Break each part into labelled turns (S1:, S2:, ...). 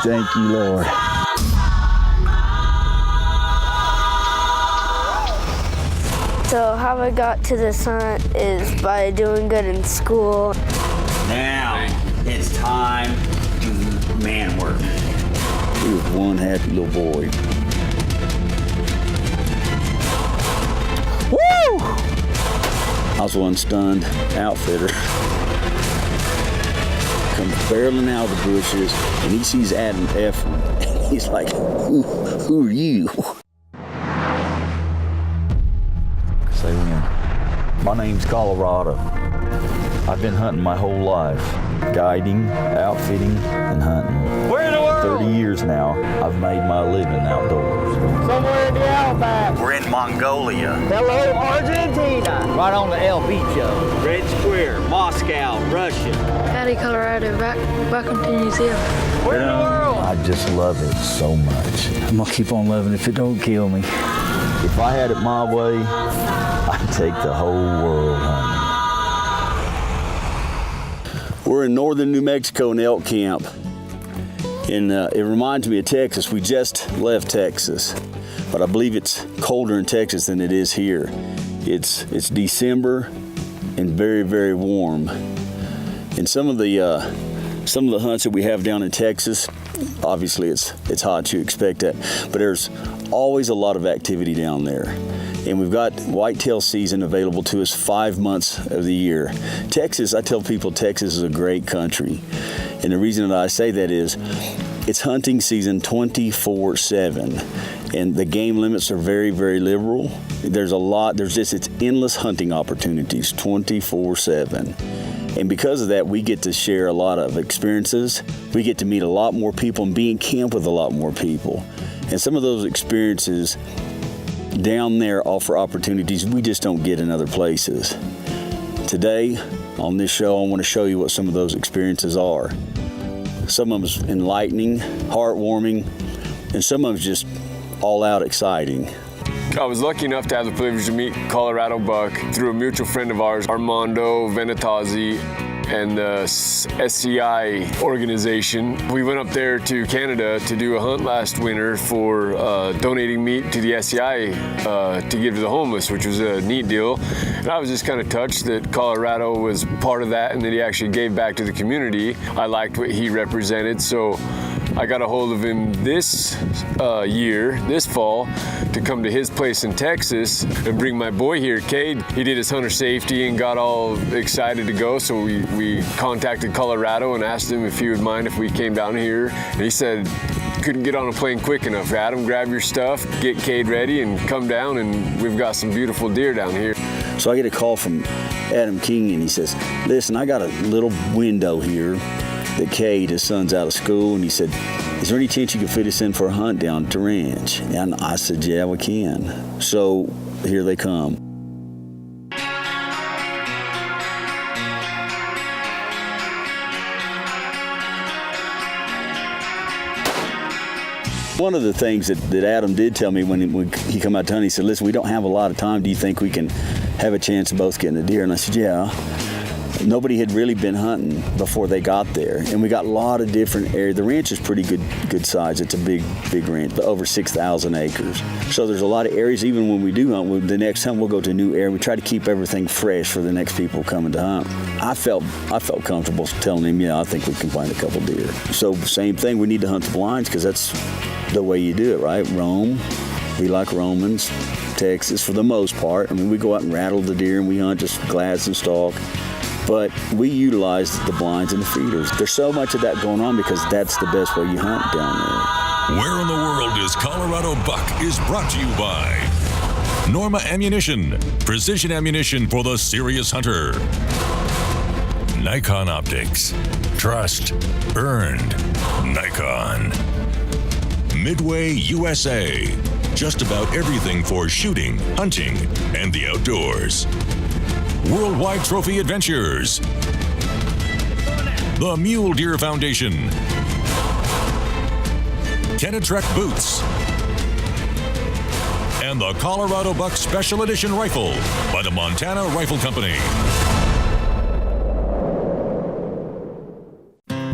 S1: Thank you, Lord.
S2: So how I got to this hunt is by doing good in school.
S1: Now it's time to do man work. He was one happy little boy. Woo! I was one stunned outfitter. Comes barreling out of the bushes, and he sees Adam Efron, and he's like, who are you? Say when. My name's Colorado. I've been hunting my whole life. Guiding, outfitting, and hunting.
S3: Where in the world?
S1: 30 years now, I've made my living outdoors.
S3: Somewhere in the outback.
S1: We're in Mongolia.
S3: Hello, Argentina. Right on the El Bicho.
S1: Red Square, Moscow, Russia.
S4: Howdy, Colorado. Welcome to New Zealand.
S3: Where in the world?
S1: I just love it so much. I'm gonna keep on loving it if it don't kill me. If I had it my way, I'd take the whole world hunting. We're in northern New Mexico in elk camp. And it reminds me of Texas. We just left Texas, but I believe it's colder in Texas than it is here. It's December and very, very warm. And some of the hunts that we have down in Texas, obviously it's hot, you expect that, but there's always a lot of activity down there. And we've got whitetail season available to us 5 months of the year. Texas, I tell people Texas is a great country. And the reason that I say that is it's hunting season 24/7. And the game limits are very, very liberal. It's endless hunting opportunities 24/7. And because of that, we get to share a lot of experiences. We get to meet a lot more people and be in camp with a lot more people. And some of those experiences down there offer opportunities we just don't get in other places. Today, on this show, I want to show you what some of those experiences are. Some of them is enlightening, heartwarming, and some of them is just all out exciting.
S5: I was lucky enough to have the privilege to meet Colorado buck through a mutual friend of ours, Armando Venatazzi, and the SCI organization. We went up there to Canada to do a hunt last winter for donating meat to the SCI to give to the homeless, which was a neat deal. And I was just kind of touched that Colorado was part of that and that he actually gave back to the community. I liked what he represented, so I got a hold of him this fall, to come to his place in Texas and bring my boy here, Cade. He did his hunter safety and got all excited to go, so we contacted Colorado and asked him if he would mind if we came down here. And he said, couldn't get on a plane quick enough. Adam, grab your stuff, get Cade ready, and come down, and we've got some beautiful deer down here.
S1: So I get a call from Adam King, and he says, listen, I got a little window here that Cade, his son's out of school, and he said, is there any chance you could fit us in for a hunt down at the ranch? And I said, yeah, we can. So here they come. One of the things that Adam did tell me when he come out to hunt, he said, listen, we don't have a lot of time. Do you think we can have a chance of both getting a deer? And I said, yeah. Nobody had really been hunting before they got there, and we got a lot of different areas. The ranch is pretty good size. It's a big ranch, but over 6,000 acres. So there's a lot of areas. Even when we do hunt, the next hunt we'll go to a new area. We try to keep everything fresh for the next people coming to hunt. I felt comfortable telling him, yeah, I think we can find a couple deer. So same thing, we need to hunt the blinds because that's the way you do it, right? Roam. We like Romans, Texas for the most part. I mean, we go out and rattle the deer and we hunt just glads and stalk. But we utilize the blinds and the feeders. There's so much of that going on because that's the best way you hunt down there.
S6: Where in the World is Colorado Buck is brought to you by Norma Ammunition, precision ammunition for the serious hunter. Nikon Optics, trust earned. Nikon. Midway USA, just about everything for shooting, hunting, and the outdoors. Worldwide Trophy Adventures, the Mule Deer Foundation, Kenetrek Boots, and the Colorado Buck Special Edition Rifle by the Montana Rifle Company.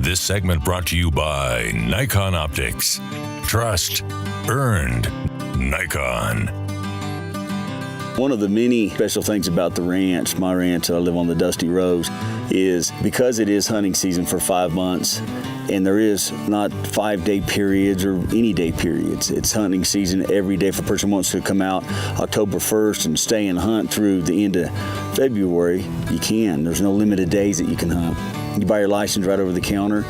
S6: This segment brought to you by Nikon Optics. Trust earned. Nikon.
S1: One of the many special things about the ranch, my ranch that I live on, the Dusty Rose, is because it is hunting season for 5 months, and there is not 5-day periods or any day periods. It's hunting season every day. If a person wants to come out October 1st and stay and hunt through the end of February, you can. There's no limited days that you can hunt. You buy your license right over the counter,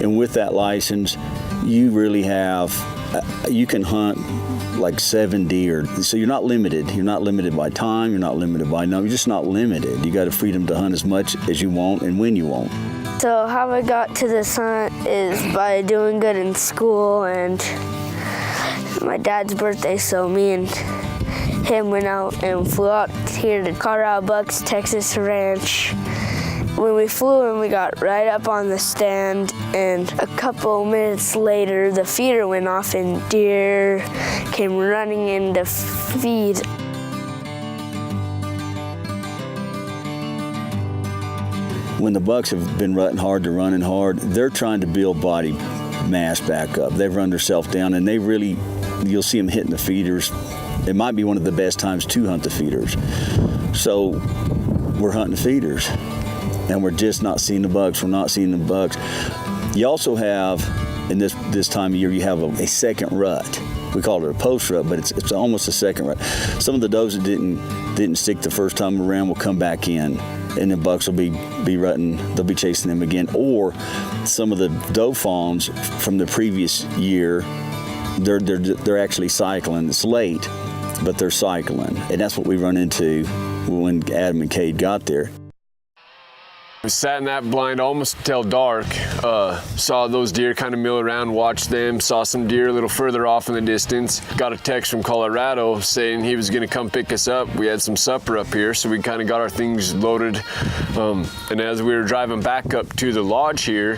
S1: and with that license, you really have, you can hunt like 7 deer. So you're not limited. You're not limited by time. You're not limited by number. You're just not limited. You got the freedom to hunt as much as you want and when you want.
S2: So how I got to this hunt is by doing good in school and my dad's birthday, so me and him went out and flew out here to Colorado Bucks, Texas Ranch. When we flew in, we got right up on the stand, and a couple minutes later, the feeder went off and deer came running in to feed.
S1: When the bucks have been rutting hard to running hard, they're trying to build body mass back up. They've run themselves down, and they really, you'll see them hitting the feeders. It might be one of the best times to hunt the feeders. So we're hunting the feeders, and we're just not seeing the bucks. We're not seeing the bucks. You also have, in this time of year, you have a second rut. We call it a post rut, but it's almost a second rut. Some of the does that didn't stick the first time around will come back in, and the bucks will be rutting. They'll be chasing them again. Or some of the doe fawns from the previous year, they're actually cycling. It's late, but they're cycling, and that's what we run into when Adam and Cade got there.
S5: We sat in that blind almost till dark, saw those deer kind of mill around, watched them, saw some deer a little further off in the distance. Got a text from Colorado saying he was gonna come pick us up. We had some supper up here, so we kind of got our things loaded. And as we were driving back up to the lodge here,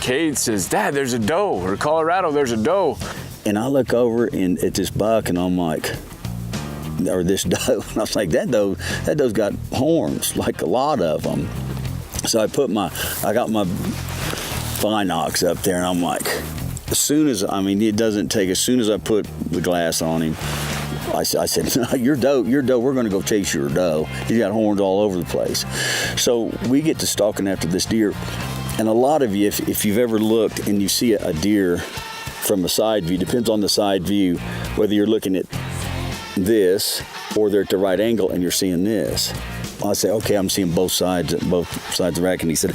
S5: Cade says, "Dad, there's a doe," or "Colorado, there's a doe."
S1: And I look over at this buck, and I'm like, or this doe, and I was like, that doe's got horns, like a lot of them. So I got my binocs up there, and I'm like, as soon as I put the glass on him, I said, "No, your doe, we're gonna go chase your doe. He's got horns all over the place." So we get to stalking after this deer, and a lot of you, if you've ever looked and you see a deer from a side view, depends on the side view, whether you're looking at this or they're at the right angle and you're seeing this. I say, okay, I'm seeing both sides of the rack. And he said,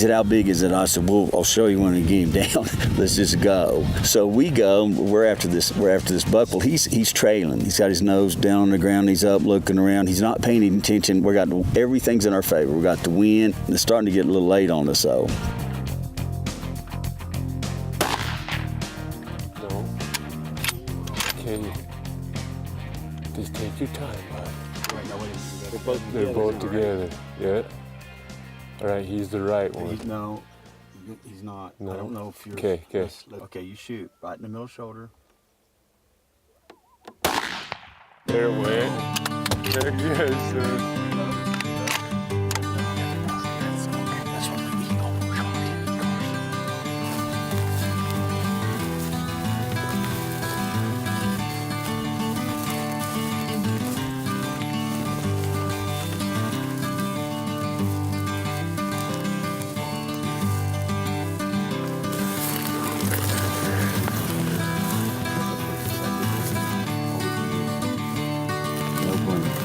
S1: "How big is it?" I said, "Well, I'll show you when we get him down. Let's just go." So we go. We're after this buck. Well, he's trailing. He's got his nose down on the ground. He's up looking around. He's not paying any attention. Everything's in our favor. We got the wind, and it's starting to get a little late on us, though.
S5: No. Okay. Just take your time, bud. They're both together. Yeah. All right, he's the right one.
S1: He's not.
S5: No.
S1: I don't know if you're.
S5: Okay.
S1: Okay, you shoot right in the middle shoulder.
S5: There it went. There it goes, son.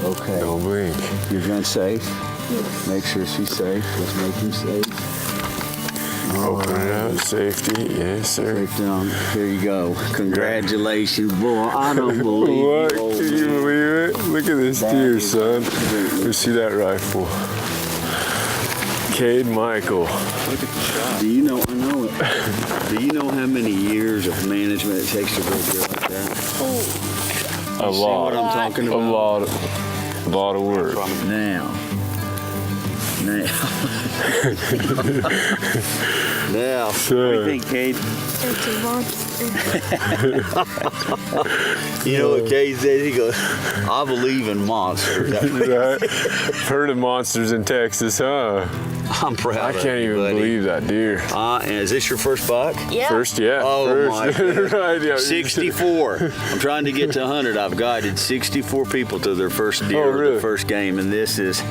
S1: Okay.
S5: Don't blink.
S1: Your gun's safe. Make sure she's safe. Let's make him safe.
S5: Open it up. Safety. Yes, sir.
S1: Right down. Here you go. Congratulations, boy. I don't believe
S5: What?
S1: you.
S5: Can you believe it? Look at this deer, son. Let's see that rifle. Cade Michael.
S1: Look at the shot. Do you know? I know it. Do you know how many years of management it takes to build a deer like that?
S5: A lot.
S1: See what I'm talking about?
S5: A lot of work.
S1: Now, Now, what do you think, Cade?
S4: It's a monster.
S1: You know what Cade said? He goes, I believe in monsters.
S5: Right? Heard of monsters in Texas, huh?
S1: I'm proud
S5: I
S1: of
S5: can't
S1: you,
S5: even
S1: buddy.
S5: believe that deer.
S1: And is this your first buck?
S2: Yeah.
S5: First, yeah.
S1: Oh,
S5: first.
S1: my goodness.
S5: Right, yeah.
S1: 64. I'm trying to get to 100. I've guided 64 people to their first deer,
S5: Oh, really?
S1: their first game, and this is.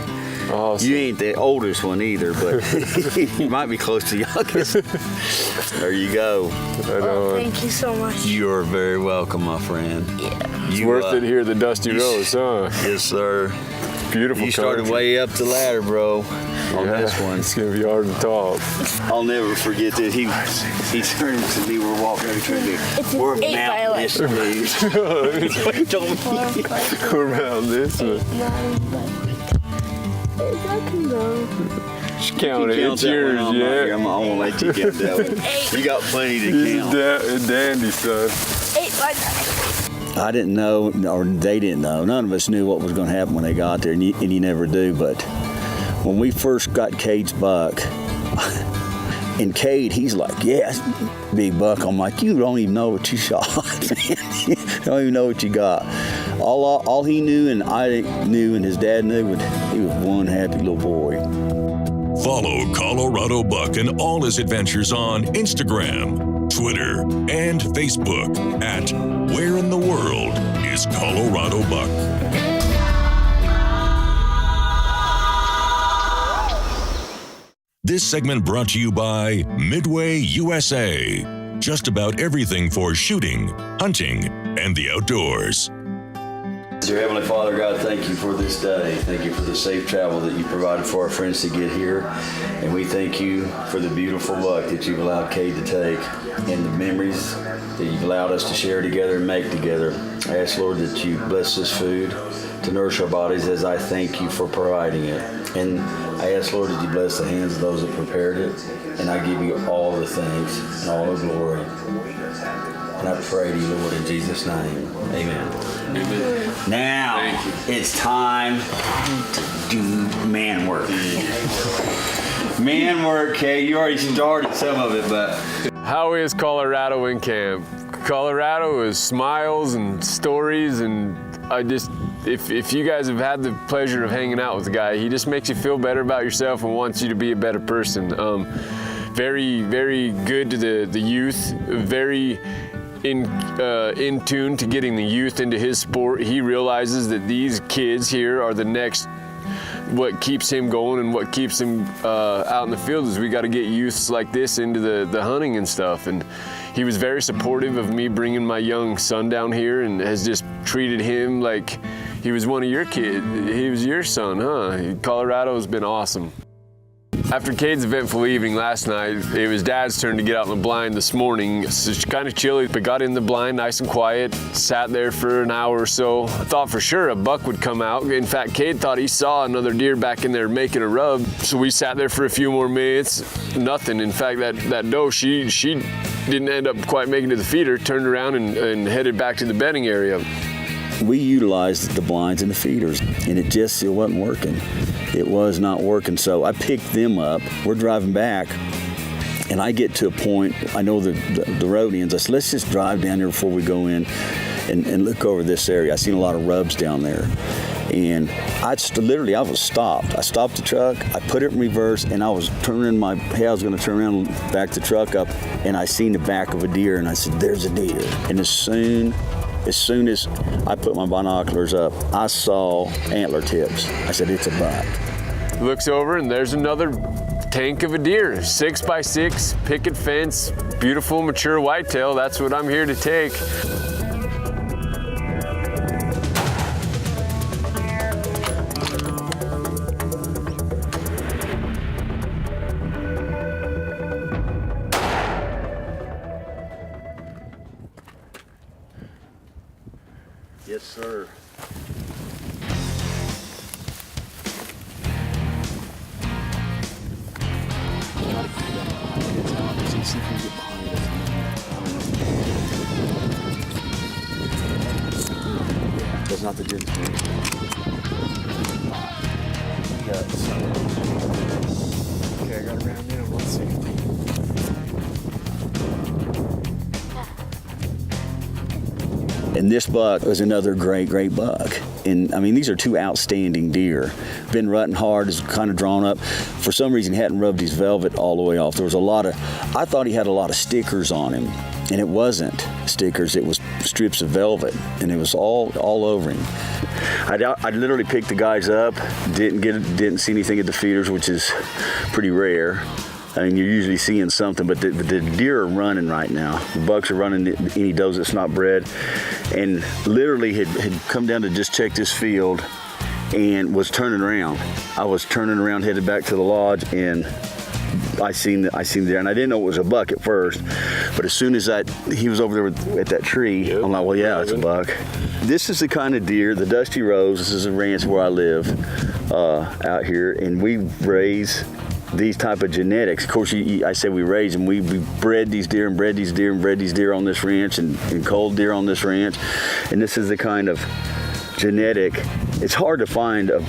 S5: Awesome.
S1: You ain't the oldest one either, but you might be close to youngest. There you go.
S5: I know.
S2: Thank you so much.
S1: You are very welcome, my friend.
S2: Yeah.
S5: It's worth it here, the Dusty Rose, huh?
S1: Yes, sir.
S5: Beautiful.
S1: You started
S5: country.
S1: way up the ladder, bro, on
S5: Yeah,
S1: this one.
S5: It's gonna be hard to top.
S1: I'll never forget that he turned to me. We're walking over to we're
S2: an 8 by
S1: mountain
S2: 11.
S1: this dude. What you told me?
S5: Around this one.
S2: I can go.
S5: Just count it.
S1: Count
S5: It's
S1: that
S5: yours,
S1: one on my-
S5: yeah.
S1: I'm gonna let you count that one. You got plenty to
S5: This is
S1: count.
S5: dandy, son.
S2: 8 by 9.
S1: I didn't know, or they didn't know. None of us knew what was going to happen when they got there, and you never do. But when we first got Cade's buck, and Cade, he's like, "Yeah, big buck." I'm like, "You don't even know what you shot, man. You don't even know what you got." All he knew, and I knew, and his dad knew, he was one happy little boy.
S6: Follow Colorado Buck and all his adventures on Instagram, Twitter, and Facebook at Where in the World is Colorado Buck? This segment brought to you by Midway USA. Just about everything for shooting, hunting, and the outdoors.
S1: Dear Heavenly Father, God, thank you for this day. Thank you for the safe travel that you provided for our friends to get here. And we thank you for the beautiful buck that you've allowed Cade to take and the memories that you've allowed us to share together and make together. I ask, Lord, that you bless this food to nourish our bodies as I thank you for providing it. And I ask, Lord, that you bless the hands of those that prepared it. And I give you all the thanks and all the glory. And I pray to you, Lord, in Jesus' name. Amen. Now, it's time to do man work. Man work, Kay. You already started some of it, but...
S5: How is Colorado in camp? Colorado is smiles and stories, and if you guys have had the pleasure of hanging out with the guy, he just makes you feel better about yourself and wants you to be a better person. Very, very good to the youth, very in tune to getting the youth into his sport. He realizes that these kids here are the next, what keeps him going and what keeps him out in the field is we got to get youths like this into the hunting and stuff. And he was very supportive of me bringing my young son down here and has just treated him like he was one of your kids. He was your son, huh? Colorado's been awesome. After Cade's eventful evening last night, it was Dad's turn to get out in the blind this morning. It's kind of chilly, but got in the blind nice and quiet, sat there for an hour or so. I thought for sure a buck would come out. In fact, Cade thought he saw another deer back in there making a rub. So we sat there for a few more minutes, nothing. In fact, that doe, she didn't end up quite making it to the feeder, turned around and headed back to the bedding area.
S1: We utilized the blinds and the feeders, and it wasn't working. It was not working, so I picked them up. We're driving back, and I get to a point, I know the road ends. I said, let's just drive down there before we go in and look over this area. I seen a lot of rubs down there, and I was stopped. I stopped the truck, I put it in reverse, and I was turning my head. I was going to turn around and back the truck up, and I seen the back of a deer, and I said, there's a deer. And as soon as I put my binoculars up, I saw antler tips. I said, it's a buck.
S5: Looks over and there's another tank of a deer, 6x6, picket fence, beautiful mature whitetail. That's what I'm here to take.
S1: Yes, sir. That's not the good thing. And this buck was another great buck. And I mean, these are two outstanding deer. Been rutting hard, is kind of drawn up. For some reason, he hadn't rubbed his velvet all the way off. There was I thought he had a lot of stickers on him. And it wasn't stickers, it was strips of velvet. And it was all over him. I literally picked the guys up, didn't see anything at the feeders, which is pretty rare. I mean, you're usually seeing something, but the deer are running right now. The bucks are running any does that's not bred. And literally had come down to just check this field and was turning around. I was turning around, headed back to the lodge, and I seen the deer, and I didn't know it was a buck at first, but as soon as he was over there at that tree, I'm like, well, yeah, it's a buck. This is the kind of deer, the Dusty Rose. This is a ranch where I live out here, and we raise these type of genetics. Of course, I say we raise them. We bred these deer and bred these deer and bred these deer on this ranch and culled deer on this ranch, and this is the kind of genetic. It's hard to find a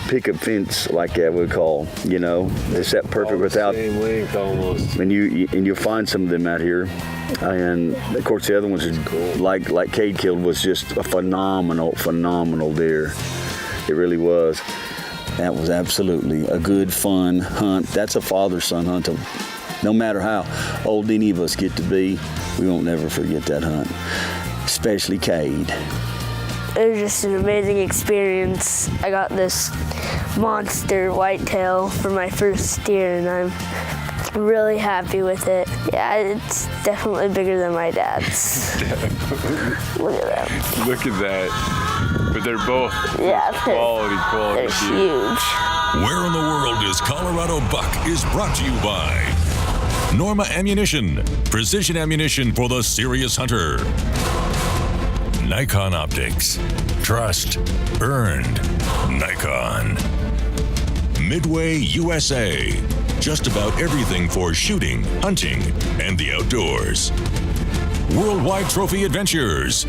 S1: pickup fence like that, we call, it's that perfect without.
S5: Same length almost.
S1: And you'll find some of them out here. And of course the other ones are cool. Like Cade killed was just a phenomenal deer. It really was. That was absolutely a good, fun hunt. That's a father-son hunt. No matter how old any of us get to be, we won't never forget that hunt, especially Cade.
S2: It was just an amazing experience. I got this monster whitetail for my first deer, and I'm really happy with it. Yeah, it's definitely bigger than my dad's. Look at that.
S5: Look at that. But they're both quality
S2: they're
S5: deer.
S2: huge.
S6: Where in the World is Colorado Buck is brought to you by Norma Ammunition, precision ammunition for the serious hunter. Nikon Optics. Trust. Earned. Nikon. Midway USA. Just about everything for shooting, hunting, and the outdoors. Worldwide Trophy Adventures.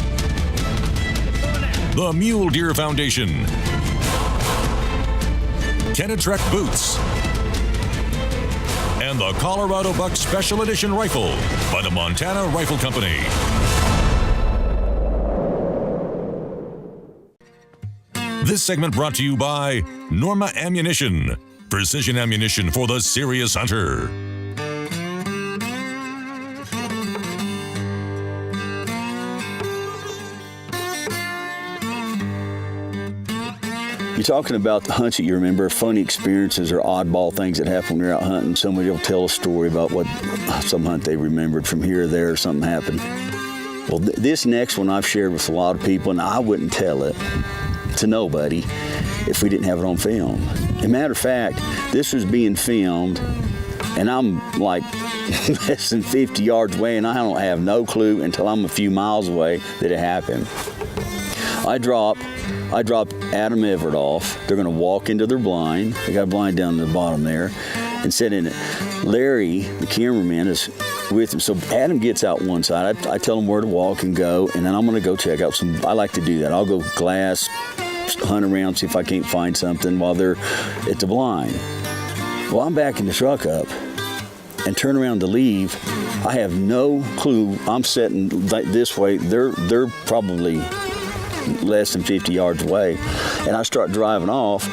S6: The Mule Deer Foundation. Kenetrek Boots. And the Colorado Buck Special Edition Rifle by the Montana Rifle Company. This segment brought to you by Norma Ammunition, precision ammunition for the serious hunter.
S1: You're talking about the hunts that you remember, funny experiences or oddball things that happen when you're out hunting. Somebody will tell a story about some hunt they remembered from here or there, or something happened. Well, this next one I've shared with a lot of people, and I wouldn't tell it to nobody if we didn't have it on film. As a matter of fact, this was being filmed, and I'm like less than 50 yards away, and I don't have no clue until I'm a few miles away that it happened. I drop Adam Everett off. They're going to walk into their blind. They got a blind down to the bottom there and sit in it. Larry, the cameraman, is with him. So Adam gets out one side. I tell him where to walk and go, and then I'm going to go check out some. I like to do that. I'll go glass, hunt around, see if I can't find something while they're at the blind. Well, I'm backing the truck up and turn around to leave. I have no clue. I'm sitting this way. They're probably less than 50 yards away, and I start driving off,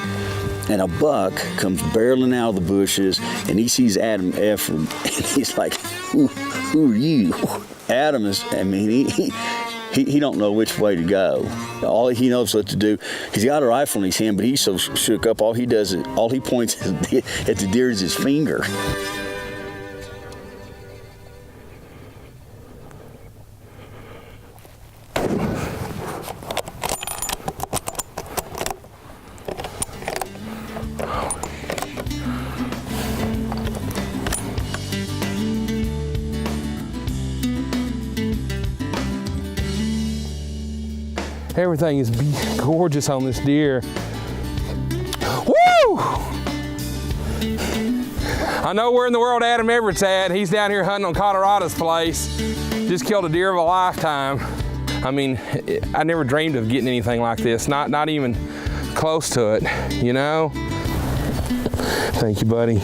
S1: and a buck comes barreling out of the bushes, and he sees Adam Everett, and he's like, who are you? Adam is, he don't know which way to go. All he knows what to do. He's got a rifle in his hand, but he's so shook up, all he points at the deer is his finger.
S7: Everything is gorgeous on this deer. Woo! I know where in the world Adam Everett's at. He's down here hunting on Colorado's place. Just killed a deer of a lifetime. I mean, I never dreamed of getting anything like this. Not even close to it, you know? Thank you, buddy.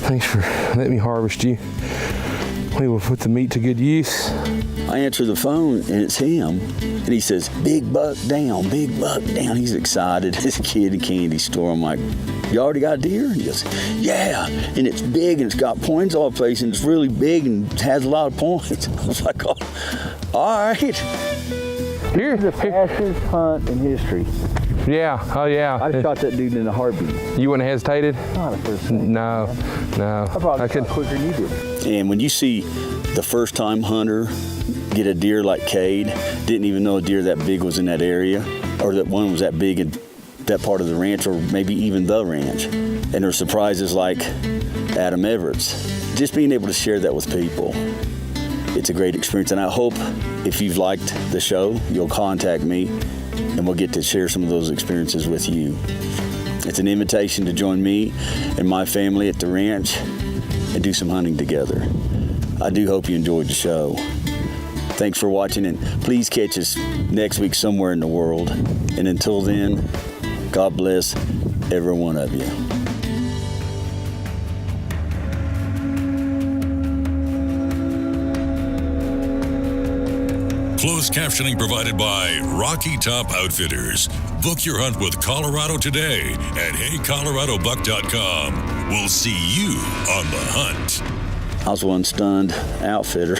S7: Thanks for letting me harvest you. We will put the meat to good use.
S1: I answer the phone and it's him. And he says, big buck down, big buck down. He's excited. This kid in a candy store. I'm like, you already got a deer? And he goes, yeah. And it's big and it's got points all the place and it's really big and has a lot of points. I was like, oh, all right.
S7: Here,
S3: The fastest hunt in history.
S7: yeah, oh yeah.
S3: I'd shot that dude in a heartbeat.
S7: You wouldn't have hesitated?
S3: Not a first thing.
S7: No.
S3: I probably shot quicker than you did.
S1: And when you see the first time hunter get a deer like Cade, didn't even know a deer that big was in that area, or that one was that big in that part of the ranch, or maybe even the ranch. And there's surprises like Adam Everett's. Just being able to share that with people, it's a great experience. And I hope if you've liked the show, you'll contact me and we'll get to share some of those experiences with you. It's an invitation to join me and my family at the ranch and do some hunting together. I do hope you enjoyed the show. Thanks for watching, and please catch us next week somewhere in the world. And until then, God bless every one of you.
S6: Closed captioning provided by Rocky Top Outfitters. Book your hunt with Colorado today at HeyColoradoBuck.com. We'll see you on the hunt.
S1: I was one stunned outfitter.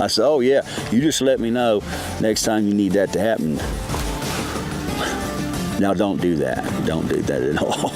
S1: I said, oh yeah, you just let me know next time you need that to happen. Now don't do that. Don't do that at all.